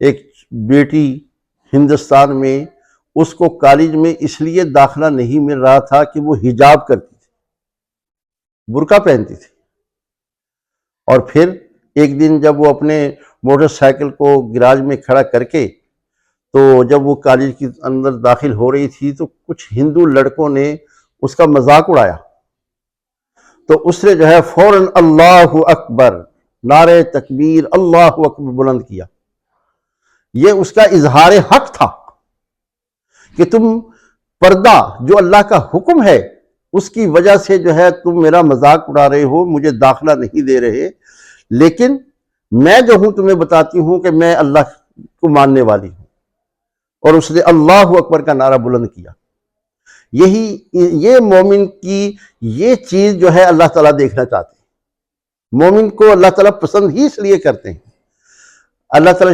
ایک بیٹی ہندوستان میں، اس کو کالج میں اس لیے داخلہ نہیں مل رہا تھا کہ وہ حجاب کرتی تھی، برقع پہنتی تھی۔ اور پھر ایک دن جب وہ اپنے موٹر سائیکل کو گراج میں کھڑا کر کے تو جب وہ کالج کے اندر داخل ہو رہی تھی تو کچھ ہندو لڑکوں نے اس کا مذاق اڑایا، تو اس نے جو ہے فوراً اللہ اکبر، نعرہ تکبیر، اللہ اکبر بلند کیا۔ یہ اس کا اظہار حق تھا کہ تم پردہ جو اللہ کا حکم ہے اس کی وجہ سے جو ہے تم میرا مذاق اڑا رہے ہو، مجھے داخلہ نہیں دے رہے، لیکن میں جو ہوں تمہیں بتاتی ہوں کہ میں اللہ کو ماننے والی ہوں۔ اور اس نے اللہ اکبر کا نعرہ بلند کیا۔ یہ مومن کی یہ چیز جو ہے اللہ تعالیٰ دیکھنا چاہتے ہیں۔ مومن کو اللہ تعالیٰ پسند ہی اس لیے کرتے ہیں۔ اللہ تعالیٰ